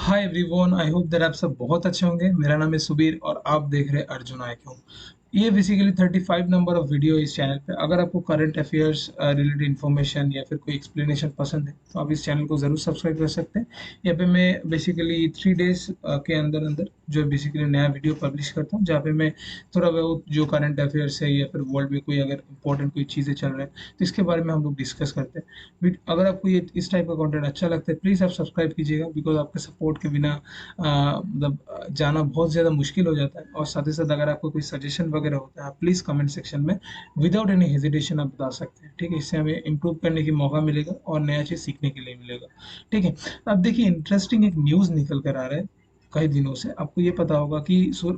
Hi everyone, I hope that आप सब बहुत अच्छे होंगे। मेरा नाम है सुबीर और आप देख रहे हैं अर्जुन आई क्यों। ये बेसिकली 35 नंबर ऑफ वीडियो इस चैनल पे। अगर आपको करंट अफेयर्स रिलेटेड इन्फॉर्मेशन या फिर कोई एक्सप्लेनेशन पसंद है तो आप इस चैनल को ज़रूर सब्सक्राइब कर सकते हैं। यहाँ पे मैं बेसिकली 3 डेज के अंदर अंदर जो बेसिकली नया वीडियो पब्लिश करता हूँ, जहाँ पे मैं थोड़ा बहुत जो करंट अफेयर्स है या फिर वर्ल्ड में कोई अगर इंपॉर्टेंट कोई चीज़ें चल रहा है तो इसके बारे में हम लोग डिस्कस करते हैं। अगर आपको ये इस टाइप का कंटेंट अच्छा लगता है प्लीज़ आप सब्सक्राइब कीजिएगा, बिकॉज आपके सपोर्ट के बिना मतलब जाना बहुत ज़्यादा मुश्किल हो जाता है। और साथ ही साथ अगर आपको कोई सजेशन वगैरह होता है प्लीज़ कमेंट सेक्शन में विदाउट एनी हेजिटेशन आप बता सकते हैं। ठीक है, इससे हमें इम्प्रूव करने की मौका मिलेगा और नया चीज़ सीखने के लिए मिलेगा। ठीक है, अब देखिए इंटरेस्टिंग एक न्यूज़ निकल कर आ रहा है कई दिनों से। आपको ये पता होगा कि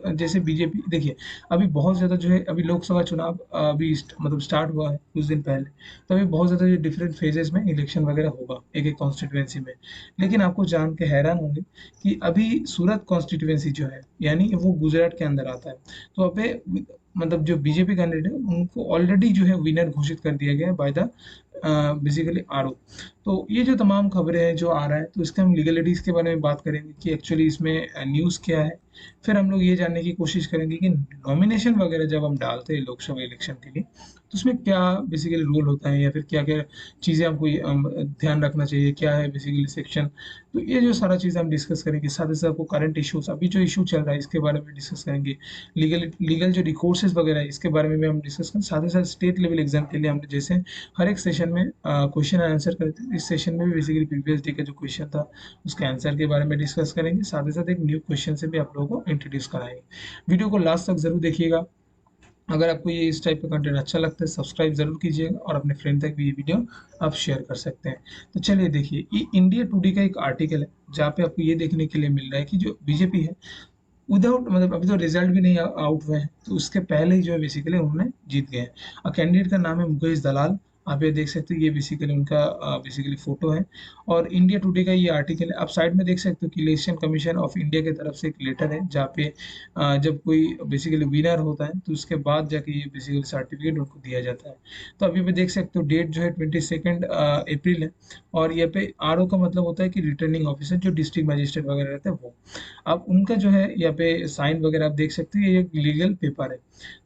जैसे बीजेपी, देखिए अभी बहुत ज़्यादा जो है, अभी लोकसभा चुनाव अभी मतलब स्टार्ट हुआ है कुछ दिन पहले। तो अभी बहुत ज़्यादा जो डिफरेंट फेजेस में इलेक्शन वगैरह होगा एक एक कॉन्स्टिट्यूएंसी में। लेकिन आपको जान के हैरान होंगे कि अभी सूरत कॉन्स्टिट्यूएंसी जो है, यानी वो गुजरात के अंदर आता है। तो वहाँ पे मतलब जो बीजेपी कैंडिडेट है उनको ऑलरेडी जो है विनर घोषित कर दिया गया है बाय द बेसिकली आरओ। तो ये जो तमाम खबरें हैं जो आ रहा है, तो इसके हम लीगलिटीज़ के बारे में बात करेंगे कि एक्चुअली इसमें न्यूज़ क्या है। फिर हम लोग ये जानने की कोशिश करेंगे कि नॉमिनेशन वगैरह जब हम डालते हैं लोकसभा इलेक्शन के लिए तो उसमें क्या बेसिकली रूल होता है या फिर क्या क्या चीज़ें हमको ध्यान रखना चाहिए, क्या है बेसिकली सेक्शन। तो ये जो सारा चीज़ हम डिस्कस करेंगे, साथ ही साथ आपको करंट इश्यूज अभी जो इशू चल रहा है इसके बारे में डिस्कस करेंगे। लीगल लीगल जो रिकोर्सेज वगैरह है इसके बारे में भी हम डिस्कस करें। साथ ही साथ स्टेट लेवल एग्जाम के लिए हम जैसे हर एक सेशन में क्वेश्चन एंड आंसर करते हैं, इस सेशन में भी बेसिकली प्रीवियस डे का जो क्वेश्चन था उसके आंसर के बारे में डिस्कस करेंगे। साथ ही साथ एक न्यू क्वेश्चन से भी आप लोगों को इंट्रोड्यूस कराएंगे। वीडियो को लास्ट तक जरूर देखिएगा। अगर आपको ये इस टाइप का कंटेंट अच्छा लगता है सब्सक्राइब जरूर कीजिएगा और अपने फ्रेंड तक भी ये वीडियो आप शेयर कर सकते हैं। तो चलिए देखिए, ये इंडिया टुडे का एक आर्टिकल है जहाँ पे आपको ये देखने के लिए मिल रहा है कि जो बीजेपी है विदाउट मतलब अभी तो रिजल्ट भी नहीं आउट हुए हैं, तो उसके पहले ही जो है बेसिकली उन्होंने जीत गए हैं। और कैंडिडेट का नाम है मुकेश दलाल। आप ये देख सकते हो, ये बेसिकली उनका बेसिकली फोटो है। और इंडिया टुडे का ये आर्टिकल है। आप साइड में देख सकते हो कि इलेक्शन कमीशन ऑफ इंडिया की तरफ से एक लेटर है जहाँ पे जब कोई बेसिकली विनर होता है तो उसके बाद जाके ये बेसिकली सर्टिफिकेट उनको दिया जाता है। तो अभी भी देख सकते हो डेट जो है 22 अप्रैल है। और यहाँ पे आर का मतलब होता है कि रिटर्निंग ऑफिसर, जो डिस्ट्रिक्ट मजिस्ट्रेट वगैरह रहते हैं वो। अब उनका जो है यहाँ पे साइन वगैरह आप देख सकते हैं, ये एक लीगल पेपर है।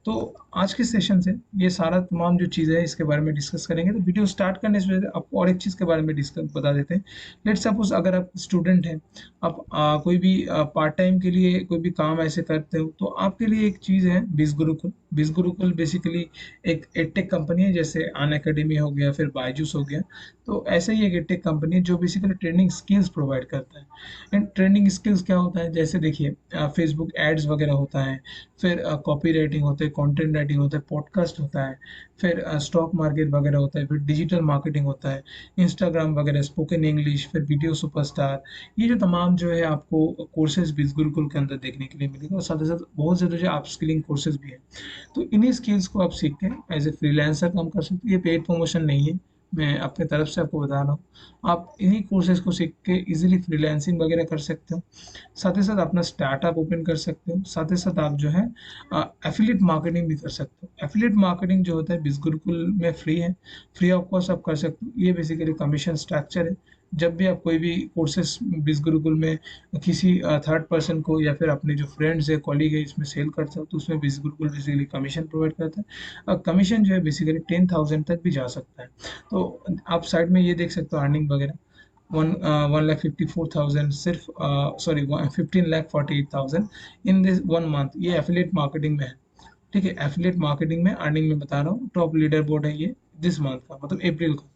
तो आज के सेशन से ये सारा तमाम जो चीज़ें हैं इसके बारे में डिस्कस करेंगे। तो वीडियो स्टार्ट करने से पहले आपको और एक चीज़ के बारे में डिस्कस बता देते हैं। लेट सपोज अगर आप स्टूडेंट हैं, आप कोई भी पार्ट टाइम के लिए कोई भी काम ऐसे करते हो तो आपके लिए एक चीज़ है बिज गुरुकुल। बिज गुरुकुल बेसिकली एक एडटेक कंपनी है, जैसे अन अकेडमी हो गया फिर बायजूस हो गया। तो ऐसे ही एक एडटेक कंपनी है जो बेसिकली ट्रेनिंग स्किल्स प्रोवाइड करता है। एंड ट्रेंडिंग स्किल्स क्या होता है, जैसे देखिए फेसबुक एड्स वगैरह होता है, फिर कॉपी राइटिंग होता है, कंटेंट राइटिंग होता है, पॉडकास्ट होता है, फिर स्टॉक मार्केट वगैरह होता है, फिर डिजिटल मार्केटिंग होता है, इंस्टाग्राम वगैरह, स्पोकन इंग्लिश, फिर वीडियो सुपरस्टार। ये जो तमाम जो है आपको कोर्सेज बिज गुरुकुल के अंदर देखने के लिए मिलेगा। और साथ ही साथ बहुत ज़्यादा जो आप स्किलिंग कोर्सेज भी है। तो इन्हीं स्किल्स को आप सीख के एज ए फ्रीलांसर काम कर सकते हैं। ये पेड प्रमोशन नहीं है, मैं अपने तरफ से आपको बता रहा हूँ। आप इन्हीं कोर्सेज को सीख के इजीली फ्रीलांसिंग वगैरह कर सकते हो। साथ ही साथ अपना स्टार्टअप ओपन कर सकते हो। साथ ही साथ आप जो है एफिलिएट मार्केटिंग भी कर सकते हो। एफिलिएट मार्केटिंग जो होता है बिज गुरुकुल में फ्री है, फ्री ऑफ कॉस्ट आप कर सकते हो। ये बेसिकली कमीशन स्ट्रक्चर है। जब भी आप कोई भी कोर्सेज बिज गुरुकुल में किसी थर्ड पर्सन को या फिर अपने जो फ्रेंड्स है कॉलीग है इसमें सेल करते हो तो उसमें बिज गुरुकुल बेसिकली कमीशन प्रोवाइड करता है। कमीशन जो है बेसिकली 10,000 तक भी जा सकता है। तो आप साइड में ये देख सकते हो अर्निंग वगैरह। 1,54,000 सिर्फ, सॉरी 15,48,000 इन दिस 1 मंथ। ये एफिलिएट मार्केटिंग में है। ठीक है, एफिलिएट मार्केटिंग में अर्निंग में बता रहा हूँ, टॉप लीडर बोर्ड है ये दिस मंथ का, मतलब अप्रैल का।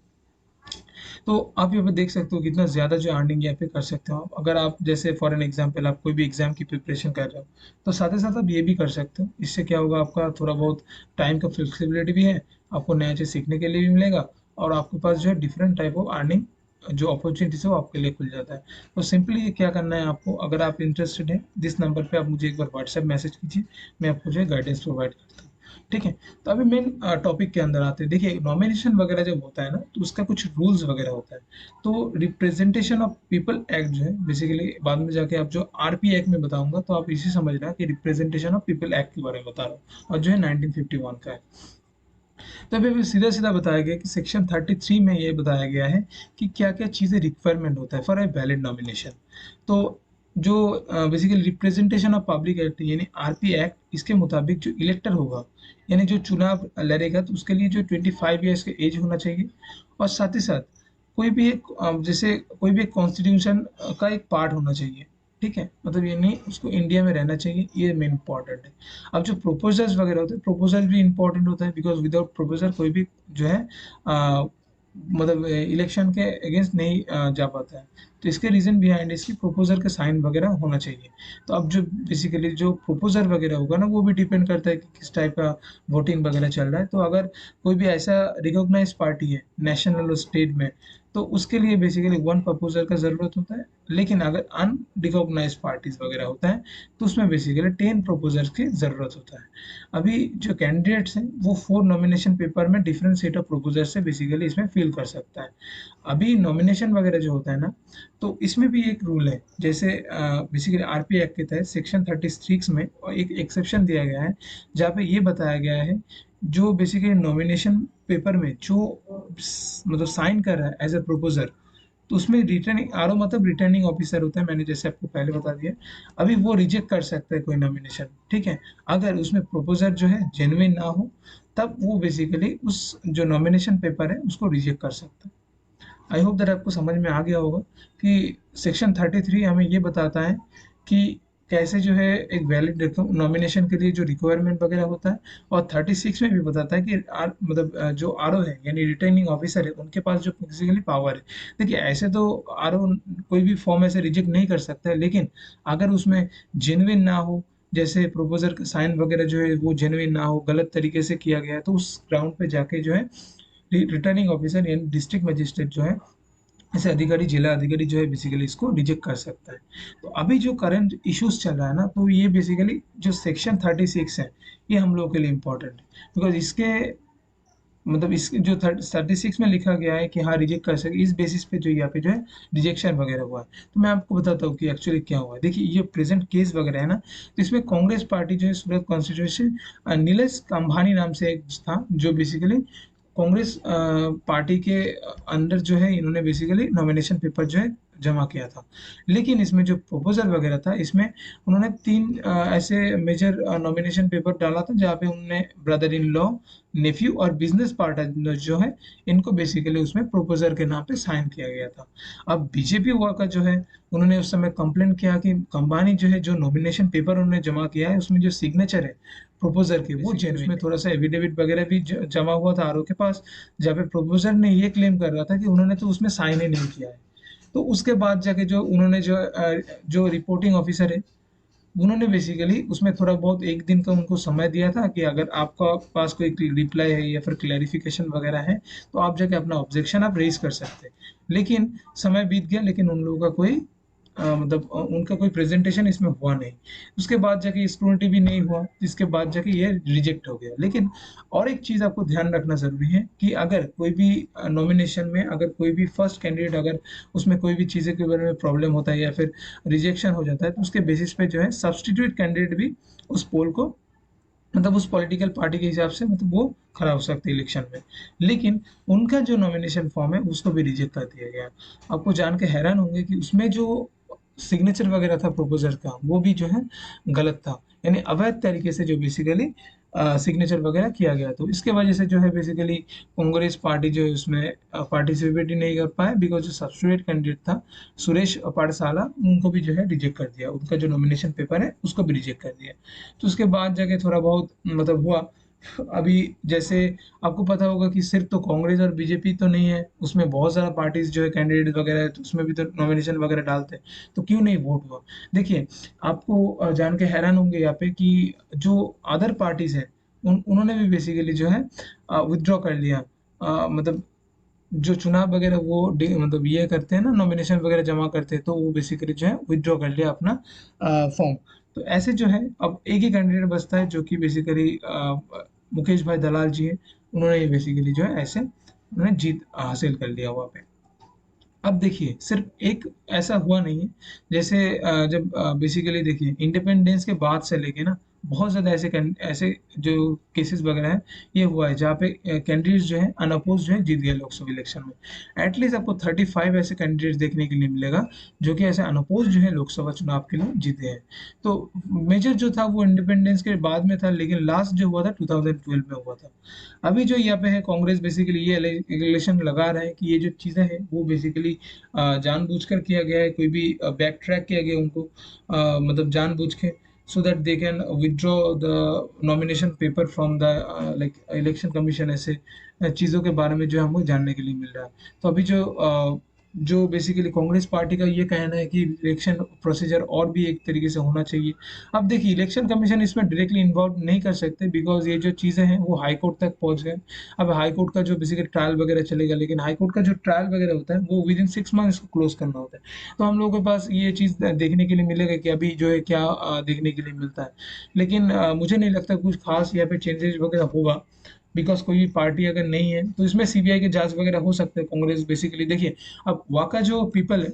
तो आप यहाँ पे देख सकते हो कितना ज़्यादा जो अर्निंग यहाँ पे कर सकते हो आप। अगर आप जैसे फॉर एन एग्जांपल आप कोई भी एग्जाम की प्रिपरेशन कर रहे हो तो साथ ही साथ आप ये भी कर सकते हो। इससे क्या होगा, आपका थोड़ा बहुत टाइम का फ्लेक्सिबिलिटी भी है, आपको नया चीज़ सीखने के लिए भी मिलेगा और आपके पास जो है डिफरेंट टाइप ऑफ अर्निंग जो अपॉर्चुनिटीज है वो आपके लिए खुल जाता है। तो सिंपली ये क्या करना है आपको, अगर आप इंटरेस्टेड हैं दिस नंबर पे आप मुझे एक बार व्हाट्सएप मैसेज कीजिए, मैं आपको जो है गाइडेंस प्रोवाइड करता हूँ। ठीक है, तो अभी मेन टॉपिक के अंदर आते हैं। देखिए नॉमिनेशन वगैरह जब होता है ना तो उसका कुछ रूल्स वगैरह होता है। तो रिप्रेजेंटेशन ऑफ पीपल एक्ट जो है बेसिकली बाद में जाके आप जो आरपी एक्ट में बताऊंगा तो आप इसी समझना कि रिप्रेजेंटेशन ऑफ पीपल एक्ट के बारे में बता रहा हूँ और जो है 1951 का है। तो अभी सीधा सीधा बताया गया कि सेक्शन 33 में ये बताया गया है कि क्या क्या चीज़ें रिक्वायरमेंट होता है फॉर ए वैलिड नॉमिनेशन। तो जो basically representation of public act यानी आरपी एक्ट, इसके मुताबिक जो इलेक्टर होगा यानी जो चुनाव लड़ेगा तो उसके लिए जो 25 ईयर्स के एज होना चाहिए, और साथ ही साथ कोई भी एक जैसे कोई भी एक कॉन्स्टिट्यूशन का एक पार्ट होना चाहिए। ठीक है, मतलब ये नहीं उसको इंडिया में रहना चाहिए, ये मेन इंपॉर्टेंट है। अब जो प्रोपोजल्स वगैरह होते हैं, प्रोपोजल भी इंपॉर्टेंट होता है, बिकॉज विदाउट प्रोपोजल कोई भी जो है मतलब इलेक्शन के अगेंस्ट नहीं जा पाता है। तो इसके रीजन बिहाइंड इसकी प्रोपोजल का साइन वगैरह होना चाहिए। तो अब जो बेसिकली जो प्रोपोजल वगैरह होगा ना, वो भी डिपेंड करता है कि किस टाइप का वोटिंग वगैरह चल रहा है। तो अगर कोई भी ऐसा रिकॉग्नाइज पार्टी है नेशनल और स्टेट में, तो उसके लिए बेसिकली वन प्रपोजल का जरूरत होता है। लेकिन अगर अनरिकॉग्नाइज पार्टीज वगैरह होता है तो उसमें बेसिकली 10 प्रपोजल्स की जरूरत होता है। अभी जो कैंडिडेट्स हैं वो 4 नॉमिनेशन पेपर में डिफरेंट सेट ऑफ प्रपोजल से बेसिकली इसमें फिल कर सकता है। अभी नॉमिनेशन वगैरह जो होता है ना, तो इसमें भी एक रूल है। जैसे बेसिकली आरपी एक्ट के तहत सेक्शन 36 में और एक एक्सेप्शन दिया गया है, जहाँ पे ये बताया गया है जो बेसिकली नॉमिनेशन पेपर में जो मतलब साइन कर रहा है एज ए प्रोपोजर, तो उसमें रिटर्निंग आरओ मतलब रिटर्निंग ऑफिसर होता है, मैंने जैसे आपको पहले बता दिया। अभी वो रिजेक्ट कर सकता है कोई नॉमिनेशन, ठीक है, अगर उसमें प्रोपोजर जो है जेन्युइन ना हो, तब वो बेसिकली उस जो नॉमिनेशन पेपर है उसको रिजेक्ट कर सकता है। आई होप दैट आपको समझ में आ गया होगा कि सेक्शन 33 हमें ये बताता है कि कैसे जो है एक वैलिड नॉमिनेशन के लिए जो रिक्वायरमेंट वगैरह होता है, और 36 में भी बताता है कि मतलब जो आरओ है यानी रिटर्निंग ऑफिसर है उनके पास जो बेसिकली पावर है। देखिए ऐसे तो आरओ कोई भी फॉर्म ऐसे रिजेक्ट नहीं कर सकता है, लेकिन अगर उसमें जेन्युइन ना हो, जैसे प्रोपोजर का साइन वगैरह जो है वो जेन्युइन ना हो, गलत तरीके से किया गया है, तो उस ग्राउंड पे जाके जो है रिटर्निंग ऑफिसर यानी डिस्ट्रिक्ट मजिस्ट्रेट जो है, ऐसे अधिकारी, जिला अधिकारी जो है बेसिकली इसको रिजेक्ट कर सकता है। तो अभी जो करंट इश्यूज चल रहा है ना, तो ये बेसिकली जो सेक्शन 36 है, ये हम लोगों के लिए इम्पोर्टेंट है, बिकॉज इसके मतलब इस जो 36 में लिखा गया है कि हाँ रिजेक्ट कर सके, इस बेसिस पे जो यहाँ पे जो है रिजेक्शन वगैरह हुआ है। तो मैं आपको बताता हूँ कि एक्चुअली क्या हुआ है। देखिए ये प्रेजेंट केस वगैरह है ना, तो इसमें कांग्रेस पार्टी जो है सूरत कॉन्स्टिट्यूशन नीलेश कंभानी नाम से एक था, जो बेसिकली कांग्रेस पार्टी के अंदर जो है इन्होंने बेसिकली नॉमिनेशन पेपर जो है जमा किया था। लेकिन इसमें जो प्रपोजल वगैरह था, इसमें उन्होंने 3 ऐसे मेजर नॉमिनेशन पेपर डाला था, जहाँ पे उन्होंने ब्रदर इन लॉ, नेफ्यू और बिजनेस पार्टनर जो है, इनको बेसिकली उसमें प्रोपोजर के नाम पे साइन किया गया था। अब बीजेपी हुआ का जो है, उन्होंने उस समय कंप्लेन किया कि कंबानी जो है जो नॉमिनेशन पेपर उन्होंने जमा किया है उसमें जो सिग्नेचर है प्रोपोजर के वो जेन्युइन, उसमें थोड़ा सा एविडेविट वगैरह भी जमा हुआ था आरओ के पास, जहाँ पे प्रोपोजर ने ये क्लेम कर रहा था कि उन्होंने तो उसमें साइन ही नहीं किया है। तो उसके बाद जाके जो उन्होंने जो रिपोर्टिंग ऑफिसर है, उन्होंने बेसिकली उसमें थोड़ा बहुत एक दिन का उनको समय दिया था कि अगर आपका पास कोई रिप्लाई है या फिर क्लैरिफिकेशन वगैरह है, तो आप जाके अपना ऑब्जेक्शन आप रेज कर सकते हैं। लेकिन समय बीत गया, लेकिन उन लोगों का कोई मतलब उनका कोई प्रेजेंटेशन इसमें हुआ नहीं। उसके बाद जाके स्क्रूटिनी भी नहीं हुआ, इसके बाद जाके ये रिजेक्ट हो गया। लेकिन और एक चीज आपको ध्यान रखना जरूरी है कि अगर कोई भी नॉमिनेशन में अगर कोई भी फर्स्ट कैंडिडेट अगर उसमें कोई भी चीजें के बारे में प्रॉब्लम होता है या फिर रिजेक्शन हो जाता है, तो उसके बेसिस पे जो है सब्सटीट्यूट कैंडिडेट भी उस पोल को मतलब उस पॉलिटिकल पार्टी के हिसाब से मतलब वो खड़ा हो सकते हैं इलेक्शन में। लेकिन उनका जो नॉमिनेशन फॉर्म है उसको भी रिजेक्ट कर दिया गया। आपको जान के हैरान होंगे कि उसमें जो सिग्नेचर वगैरह था प्रोपोजर का, वो भी जो है गलत था, यानी अवैध तरीके से जो बेसिकली सिग्नेचर वगैरह किया गया। तो इसके वजह से जो है बेसिकली कांग्रेस पार्टी जो है उसमें पार्टिसिपेट ही नहीं कर पाए, बिकॉज जो सब्सिट्यूट कैंडिडेट था सुरेश पाठशाला, उनको भी जो है रिजेक्ट कर दिया, उनका जो नॉमिनेशन पेपर है उसको भी रिजेक्ट कर दिया। तो उसके बाद जाके थोड़ा बहुत मतलब हुआ। अभी जैसे आपको पता होगा कि सिर्फ तो कांग्रेस और बीजेपी तो नहीं है, उसमें बहुत सारा पार्टीज जो है कैंडिडेट वगैरह है, तो उसमें भी तो नॉमिनेशन वगैरह डालते हैं। तो क्यों नहीं वोट हुआ? देखिए आपको जान के हैरान होंगे यहाँ पे कि जो अदर पार्टीज है उन्होंने भी बेसिकली जो है विथड्रॉ कर लिया। मतलब जो चुनाव वगैरह वो मतलब ये करते हैं ना, नॉमिनेशन वगैरह जमा करते हैं, तो वो बेसिकली जो है विथड्रॉ कर लिया अपना फॉर्म। तो ऐसे जो है अब एक ही कैंडिडेट बचता है, जो कि बेसिकली मुकेश भाई दलाल जी है। उन्होंने बेसिकली जो है ऐसे उन्होंने जीत हासिल कर लिया वहाँ पे। अब देखिए सिर्फ एक ऐसा हुआ नहीं है। जैसे जब बेसिकली देखिए इंडिपेंडेंस के बाद से लेके ना बहुत ज़्यादा ऐसे जो केसेस वगैरह हैं ये हुआ है जहाँ पे कैंडिडेट्स जो है अनअपोज जो है जीत गए लोकसभा इलेक्शन में। एटलीस्ट आपको 35 ऐसे कैंडिडेट्स देखने के लिए मिलेगा जो कि ऐसे अनअपोज जो है लोकसभा चुनाव के लिए जीते हैं। तो मेजर जो था वो इंडिपेंडेंस के बाद में था, लेकिन लास्ट जो हुआ था 2012 में हुआ था। अभी जो यहाँ पे है कांग्रेस बेसिकली ये इलेक्शन लगा रहा है कि ये जो चीज़ें हैं वो बेसिकली जानबूझकर किया गया है, कोई भी बैक ट्रैक किया गया उनको, मतलब जानबूझ के, so that they can withdraw the nomination paper from the like election commission। ऐसे चीज़ों के बारे में जो हमको जानने के लिए मिल रहा है। तो अभी जो बेसिकली कांग्रेस पार्टी का ये कहना है कि इलेक्शन प्रोसीजर और भी एक तरीके से होना चाहिए। अब देखिए इलेक्शन कमीशन इसमें डायरेक्टली इन्वॉल्व नहीं कर सकते बिकॉज ये जो चीज़ें हैं वो हाई कोर्ट तक पहुंच गए। अब हाई कोर्ट का जो बेसिकली ट्रायल वगैरह चलेगा, लेकिन हाई कोर्ट का जो ट्रायल वगैरह होता है वो विद इन 6 मंथ इसको क्लोज करना होता है। तो हम लोगों के पास ये चीज़ देखने के लिए मिलेगा कि अभी जो है क्या देखने के लिए मिलता है। लेकिन मुझे नहीं लगता कुछ खास यहाँ पे चेंजेस वगैरह होगा, बिकॉज कोई भी पार्टी अगर नहीं है तो इसमें सीबीआई के जांच वगैरह हो सकते हैं। कांग्रेस बेसिकली देखिए, अब वाका जो पीपल है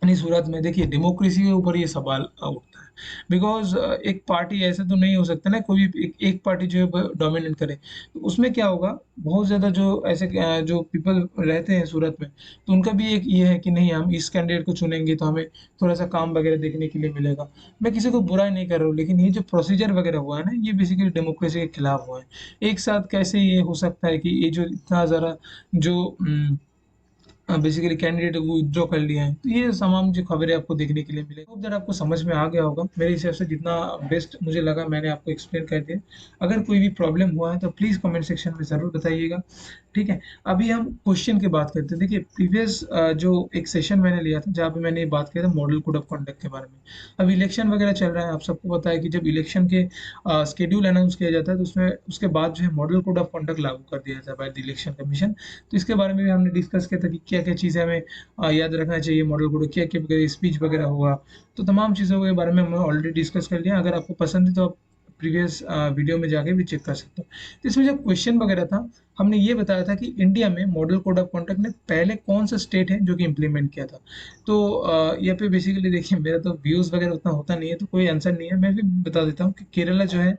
नहीं, सूरत में देखिए डेमोक्रेसी के ऊपर ये सवाल उठता है बिकॉज एक पार्टी ऐसे तो नहीं हो सकता ना, कोई भी एक पार्टी जो है डोमिनेट करे। तो उसमें क्या होगा, बहुत ज़्यादा जो ऐसे जो पीपल रहते हैं सूरत में, तो उनका भी एक ये है कि नहीं हम इस कैंडिडेट को चुनेंगे तो हमें थोड़ा सा काम वगैरह देखने के लिए मिलेगा। मैं किसी को बुरा नहीं कर रहा हूँ, लेकिन ये जो प्रोसीजर वगैरह हुआ है ना ये बेसिकली डेमोक्रेसी के खिलाफ हुआ है। एक साथ कैसे ये हो सकता है कि ये जो इतना ज़्यादा जो बेसिकली कैंडिडेट वो विथड्रॉ कर लिया है। तो ये तमाम जो खबरें आपको देखने के लिए मिले, होप दैट आपको समझ में आ गया होगा। मेरे हिसाब से जितना बेस्ट मुझे लगा मैंने आपको एक्सप्लेन कर दिया। अगर कोई भी प्रॉब्लम हुआ है तो प्लीज़ कमेंट सेक्शन में ज़रूर बताइएगा। ठीक है, अभी हम क्वेश्चन की बात करते हैं। देखिए प्रीवियस जो एक सेशन मैंने लिया था जहाँ पे मैंने बात किया था मॉडल कोड ऑफ कंडक्ट के बारे में। अब इलेक्शन वगैरह चल रहा है, आप सबको पता है कि जब इलेक्शन के स्केड्यूल अनाउंस किया जाता है तो उसमें उसके बाद जो है मॉडल कोड ऑफ कंडक्ट लागू कर दिया जाता है बाय द इलेक्शन कमीशन। तो इसके बारे में भी हमने डिस्कस किया था कि क्या क्या चीज़ें हमें याद रखना चाहिए मॉडल कोड, क्या क्या स्पीच वगैरह होगा। तो तमाम चीज़ों के बारे में हमने ऑलरेडी डिस्कस कर लिया। अगर आपको पसंद है तो आप प्रीवियस वीडियो में जाके भी चेक कर सकते हो। तो इसमें जो क्वेश्चन वगैरह था हमने ये बताया था कि इंडिया में मॉडल कोड ऑफ कंडक्ट ने पहले कौन सा स्टेट है जो कि इम्प्लीमेंट किया था। तो यहाँ पे बेसिकली देखिए मेरा तो व्यूज़ वगैरह उतना होता नहीं है तो कोई आंसर नहीं है, मैं भी बता देता हूँ कि केरला जो है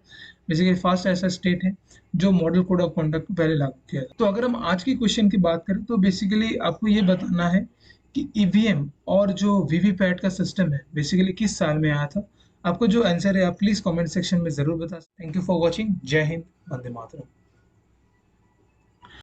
बेसिकली फर्स्ट ऐसा स्टेट है जो मॉडल कोड ऑफ कंडक्ट पहले लागू किया था। तो अगर हम आज की क्वेश्चन की बात करें तो बेसिकली आपको ये बताना है कि ईवीएम और जो वीवीपैट का सिस्टम है बेसिकली किस साल में आया था। आपको जो आंसर है आप प्लीज कमेंट सेक्शन में जरूर बता। Thank you for watching. जय हिंद, वंदे मातरम।